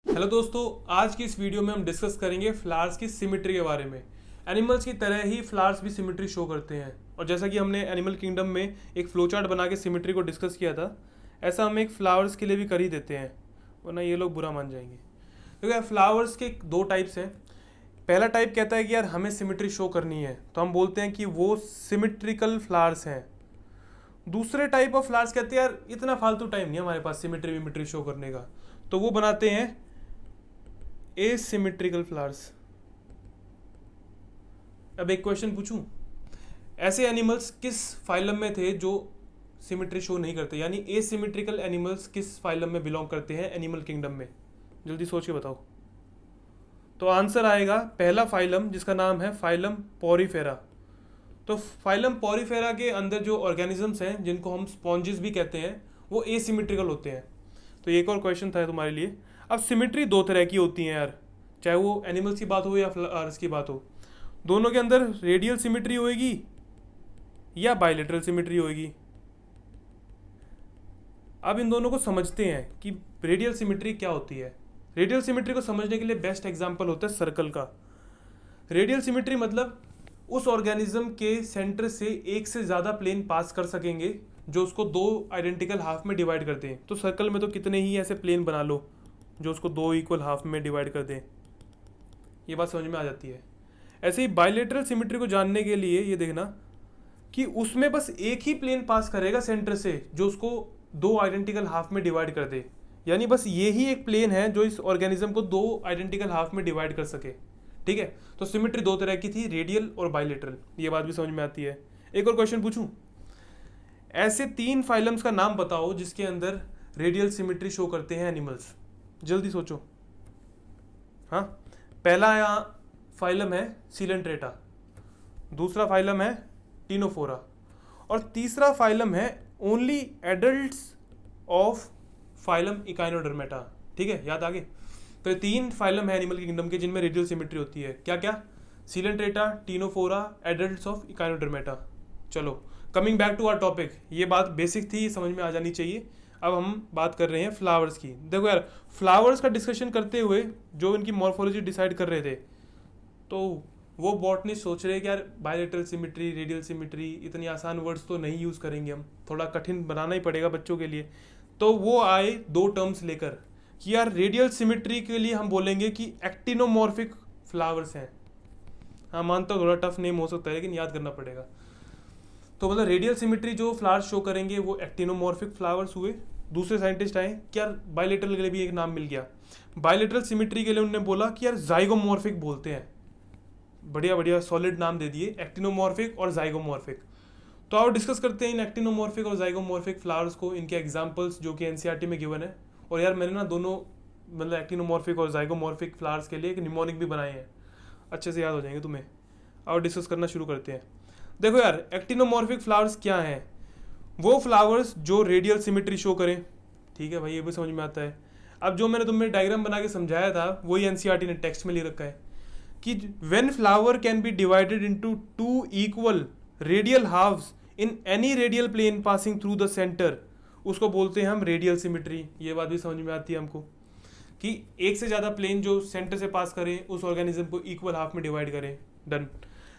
Hello दोस्तों, आज की इस वीडियो में हम डिस्कस करेंगे फ्लावर्स की सिमिट्री के बारे में। एनिमल्स की तरह ही फ्लावर्स भी सिमिट्री शो करते हैं, और जैसा कि हमने एनिमल किंगडम में एक फ्लो चार्ट बना के सिमिट्री को डिस्कस किया था, ऐसा हम एक फ्लावर्स के लिए भी कर ही देते हैं, वरना ये लोग बुरा मान जाएंगे। क्योंकि यार फ्लावर्स के दो टाइप्स हैं। पहला टाइप कहता है कि यार हमें सिमिट्री शो करनी है, तो हम बोलते हैं कि वो सिमिट्रिकल फ्लावर्स हैं। दूसरे टाइप ऑफ फ्लावर्स कहते हैं यार इतना फालतू टाइम नहीं है हमारे पास सिमिट्री विमिट्री शो करने का, तो वो बनाते हैं एसिमेट्रिकल फ्लावर्स। अब एक क्वेश्चन पूछूं, ऐसे एनिमल्स किस फाइलम में थे जो सिमिट्री शो नहीं करते, यानी एसिमेट्रिकल एनिमल्स किस फाइलम में बिलोंग करते हैं एनिमल किंगडम में? जल्दी सोच के बताओ। तो आंसर आएगा पहला फाइलम, जिसका नाम है फाइलम पॉरीफेरा। तो फाइलम पॉरीफेरा के अंदर जो ऑर्गेनिजम्स हैं, जिनको हम स्पॉन्जेस भी कहते हैं, वो एसिमेट्रिकल होते हैं। तो एक और क्वेश्चन था तुम्हारे लिए। अब सिमिट्री दो तरह की होती है यार, चाहे वो एनिमल्स की बात हो या फ्लावर्स की बात हो। दोनों के अंदर रेडियल सिमिट्री होएगी या बायलेटरल सिमिट्री होएगी। अब इन दोनों को समझते हैं कि रेडियल सिमिट्री क्या होती है। रेडियल सिमिट्री को समझने के लिए बेस्ट एग्जांपल होता है सर्कल का। रेडियल सिमिट्री मतलब उस ऑर्गेनिज्म के सेंटर से एक से ज़्यादा प्लेन पास कर सकेंगे जो उसको दो आइडेंटिकल हाफ में डिवाइड करते हैं। तो सर्कल में तो कितने ही ऐसे प्लेन बना लो जो उसको दो इक्वल हाफ में डिवाइड कर दें, ये बात समझ में आ जाती है। ऐसे ही बायलेटरल सिमिट्री को जानने के लिए ये देखना कि उसमें बस एक ही प्लेन पास करेगा सेंटर से जो उसको दो आइडेंटिकल हाफ में डिवाइड कर दे, यानी बस ये ही एक प्लेन है जो इस ऑर्गेनिज्म को दो आइडेंटिकल हाफ में डिवाइड कर सके। ठीक है, तो सिमिट्री दो तरह की थी, रेडियल और बायलेटरल। ये बात भी समझ में आती है। एक और क्वेश्चन पूछूं, ऐसे तीन फाइलम्स का नाम बताओ जिसके अंदर रेडियल सिमिट्री शो करते हैं एनिमल्स। जल्दी सोचो। हाँ, पहला यहाँ फाइलम है सीलेंट्रेटा, दूसरा फाइलम है टीनोफोरा, और तीसरा फाइलम है only adults of phylum Echinodermata. ठीक है, याद आगे। तो ये तीन फाइलम है एनिमल किंगडम के जिनमें रेडियल सिमिट्री होती है। क्या क्या? Coelenterata, Ctenophora, adults of Echinodermata. चलो, coming back to our topic. ये बात बेसिक थी, समझ में आ जानी चाहिए। अब हम बात कर रहे हैं फ्लावर्स की। देखो यार, फ्लावर्स का डिस्कशन करते हुए जो इनकी मॉर्फोलॉजी डिसाइड कर रहे थे, तो वो बॉटनिस्ट सोच रहे हैं कि यार बायलेटरल सिमिट्री, रेडियल सिमिट्री, इतनी आसान वर्ड्स तो नहीं यूज़ करेंगे हम, थोड़ा कठिन बनाना ही पड़ेगा बच्चों के लिए। तो वो आए दो टर्म्स लेकर कि यार रेडियल सिमिट्री के लिए हम बोलेंगे कि एक्टिनोमॉर्फिक फ्लावर्स हैं। हाँ, मानता हूँ थोड़ा टफ नेम हो सकता है, लेकिन याद करना पड़ेगा। तो मतलब रेडियल सिमिट्री जो फ्लावर्स शो करेंगे वो एक्टिनोमॉर्फिक फ्लावर्स हुए। दूसरे साइंटिस्ट आए कि यार बायलेटरल के लिए भी एक नाम मिल गया। बायलेटरल सिमिट्री के लिए उन्होंने बोला कि यार जाइगोमॉर्फिक बोलते हैं। बढ़िया बढ़िया सॉलिड नाम दे दिए, एक्टिनोमॉर्फिक और जाइगोमॉर्फिक। तो आओ डिस्कस करते हैं इन एक्टिनोमॉर्फिक और जाइगोमॉर्फिक फ्लावर्स को, इनके एग्जांपल्स जो कि एनसीईआरटी में गिवन है। और यार मैंने ना दोनों मतलब एक्टिनोमॉर्फिक और जाइगोमॉर्फिक फ्लावर्स के लिए एक निमोनिक भी बनाए हैं, अच्छे से याद हो जाएंगे तुम्हें। आओ डिस्कस करना शुरू करते हैं। देखो यार, एक्टिनोमॉर्फिक फ्लावर्स क्या हैं? वो फ्लावर्स जो रेडियल सिमिट्री शो करें। ठीक है भाई, ये भी समझ में आता है। अब जो मैंने तुम्हें डायग्राम बना के समझाया था वही एनसीईआरटी ने टेक्स्ट में लिख रखा है कि when flower can be divided into two equal radial halves in any radial plane passing through the centre, उसको बोलते हैं हम रेडियल सिमिट्री। ये बात भी समझ में आती है हमको कि एक से ज़्यादा प्लेन जो सेंटर से पास करें उस ऑर्गेनिज्म को इक्वल हाफ में डिवाइड करें। डन।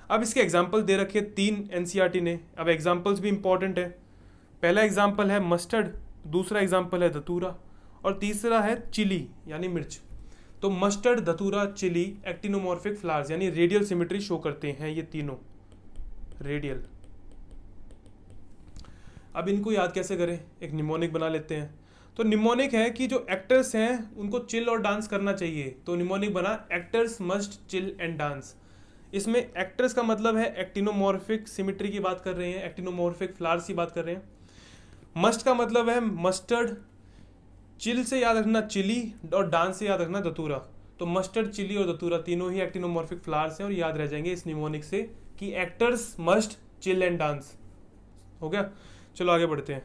अब इसके एग्जाम्पल दे रखे तीन एनसीईआरटी ने। अब एग्जाम्पल्स भी इंपॉर्टेंट है। पहला एग्जाम्पल है मस्टर्ड, दूसरा एग्जाम्पल है धतूरा, और तीसरा है चिली यानी मिर्च। तो मस्टर्ड, धतूरा, चिली एक्टिनोमॉर्फिक फ्लावर्स यानी रेडियल सिमिट्री शो करते हैं, ये तीनों रेडियल। अब इनको याद कैसे करें? एक निमोनिक बना लेते हैं। तो निमोनिक है कि जो एक्टर्स हैं उनको चिल और डांस करना चाहिए, तो निमोनिक बना actors must chill and dance. इसमें एक्टर्स का मतलब है एक्टिनोमॉर्फिक सिमिट्री की बात कर रहे हैं, एक्टिनोमॉर्फिक फ्लावर्स की बात कर रहे हैं। मस्ट का मतलब है मस्टर्ड, चिल से याद रखना चिली, और डांस से याद रखना धतूरा। तो मस्टर्ड, चिली और धतूरा तीनों ही एक्टिनोमॉर्फिक फ्लावर्स हैं और याद रह जाएंगे इस निमोनिक से कि actors must chill and dance. हो गया? चलो आगे बढ़ते हैं।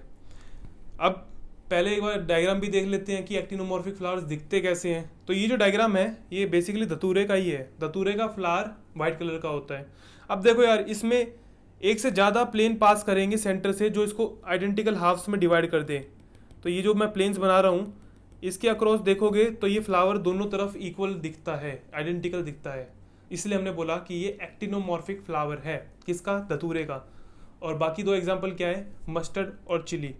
अब पहले एक बार डायग्राम भी देख लेते हैं कि एक्टिनोमॉर्फिक फ्लावर्स दिखते कैसे हैं। तो ये जो डायग्राम है ये बेसिकली धतूरे का ही है। धतूरे का फ्लावर व्हाइट कलर का होता है। अब देखो यार, इसमें एक से ज़्यादा प्लेन पास करेंगे सेंटर से जो इसको आइडेंटिकल हाफ्स में डिवाइड कर दे। तो ये जो मैं प्लेन्स बना रहा हूँ इसके अक्रॉस देखोगे तो ये फ्लावर दोनों तरफ इक्वल दिखता है, आइडेंटिकल दिखता है, इसलिए हमने बोला कि ये एक्टिनोमॉर्फिक फ्लावर है। किसका? धतूरे का। और बाकी दो एग्जाम्पल क्या है? मस्टर्ड और चिली।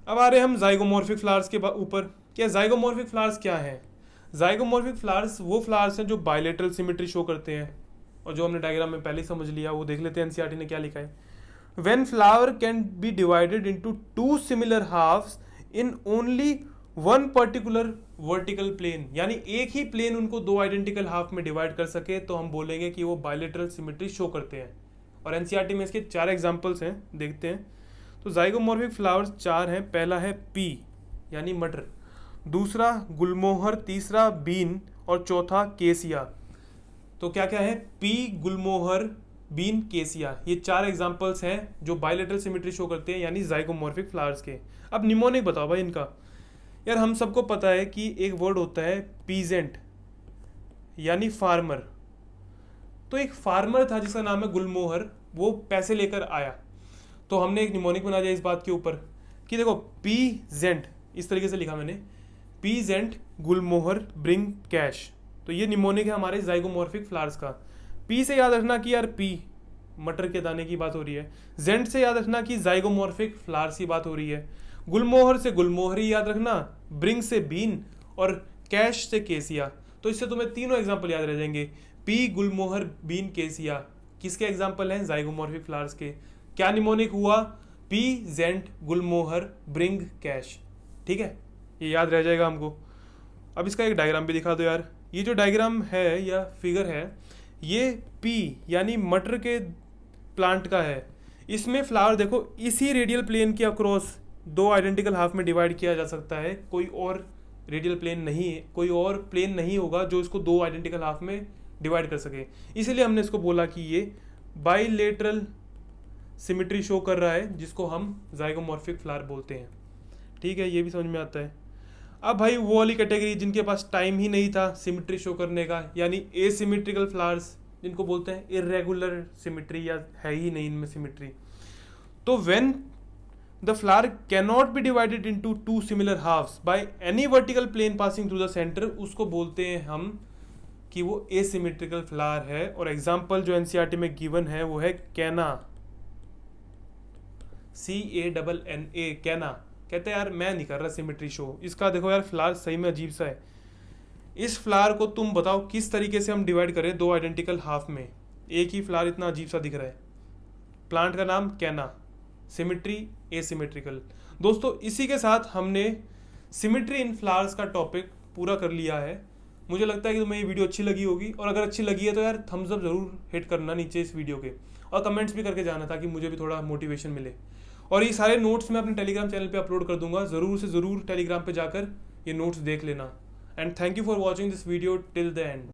अब आ रहे हम जाइगोमॉर्फिक फ्लावर्स के ऊपर। क्या जाइगोमॉर्फिक फ्लावर्स क्या है? जाइगोमॉर्फिक फ्लावर्स वो फ्लावर्स हैं जो बायलेटरल सिमेट्री शो करते हैं, और जो हमने डायग्राम में पहले ही समझ लिया, वो देख लेते हैं एनसीईआरटी ने क्या लिखा है। When flower can be divided into two similar halves in only one particular vertical plane, यानी एक ही प्लेन उनको दो आइडेंटिकल हाफ में डिवाइड कर सके, तो हम बोलेंगे कि वो बायलेटरल सिमेट्री शो करते हैं। और एनसीईआरटी में इसके 4 एग्जाम्पल्स हैं, देखते हैं। तो जाइगोमॉर्फिक फ्लावर्स 4 हैं। पहला है पी यानी मटर, दूसरा गुलमोहर, तीसरा बीन और चौथा केसिया। तो क्या क्या है? पी, गुलमोहर, बीन, केसिया, ये 4 एग्जाम्पल्स हैं जो बायलेटरल सिमेट्री शो करते हैं, यानी जाइगोमॉर्फिक फ्लावर्स के। अब निमोनिक बताओ भाई इनका। यार हम सबको पता है कि एक वर्ड होता है पीजेंट यानी फार्मर। तो एक फार्मर था जिसका नाम है गुलमोहर, वो पैसे लेकर आया, तो हमने एक निमोनिक बना दिया इस बात के ऊपर कि देखो पीजेंट, इस तरीके से लिखा मैंने, पीजेंट गुलमोहर ब्रिंग कैश। तो ये निमोनिक है हमारे जाइगोमॉर्फिक फ्लावर्स का। पी से याद रखना कि यार पी मटर के दाने की बात हो रही है, जेंट से याद रखना कि जाइगोमॉर्फिक फ्लावर्स की बात हो रही है, गुलमोहर से गुलमोहरी याद रखना, ब्रिंग से बीन और कैश से केसिया। तो इससे तुम्हें तीनों एग्जाम्पल याद रह जाएंगे, पी, गुलमोहर, बीन, केसिया। किसके एग्जाम्पल हैं? जाइगोमॉर्फिक फ्लावर्स के। क्या निमोनिक हुआ? पी, जेंट, गुलमोहर, ब्रिंग, कैश। ठीक है, ये याद रह जाएगा हमको। अब इसका एक डायग्राम भी दिखा दो यार। ये जो डायग्राम है या फिगर है, ये पी यानी मटर के प्लांट का है। इसमें फ्लावर देखो इसी रेडियल प्लेन के अक्रॉस दो आइडेंटिकल हाफ में डिवाइड किया जा सकता है। कोई और रेडियल प्लेन नहीं है, कोई और प्लेन नहीं होगा जो इसको दो आइडेंटिकल हाफ में डिवाइड कर सके, इसलिए हमने इसको बोला कि ये बाइलेटरल सिमेट्री शो कर रहा है, जिसको हम जाइगोमॉर्फिक फ्लावर बोलते हैं। ठीक है, ये भी समझ में आता है। अब भाई वो वाली कैटेगरी जिनके पास टाइम ही नहीं था सिमेट्री शो करने का, यानी एसिमेट्रिकल फ्लावर्स, जिनको बोलते हैं इरेगुलर सिमेट्री, या है ही नहीं इनमें सिमेट्री। तो when the flower cannot be divided into two similar halves by any vertical plane passing through the centre, उसको बोलते हैं हम कि वो एसिमेट्रिकल फ्लावर है। और एग्जाम्पल जो एनसीईआरटी में गिवन है वो है कैना, CANNA, कैना। कहते हैं यार मैं नहीं कर रहा सिमेट्री शो, इसका देखो यार फ्लावर सही में अजीब सा है। इस फ्लावर को तुम बताओ किस तरीके से हम डिवाइड करें दो आइडेंटिकल हाफ में, एक ही फ्लावर इतना अजीब सा दिख रहा है। प्लांट का नाम कैना, सिमेट्री एसिमेट्रिकल। दोस्तों इसी के साथ हमने सिमेट्री इन फ्लावर्स का टॉपिक पूरा कर लिया है। मुझे लगता है कि तुम्हें ये वीडियो अच्छी लगी होगी, और अगर अच्छी लगी है तो यार थम्स अप जरूर हिट करना नीचे इस वीडियो के, और कमेंट्स भी करके जाना ताकि मुझे भी थोड़ा मोटिवेशन मिले। और ये सारे नोट्स मैं अपने टेलीग्राम चैनल पे अपलोड कर दूंगा, ज़रूर से ज़रूर टेलीग्राम पे जाकर ये नोट्स देख लेना। And thank you for watching this video till the end.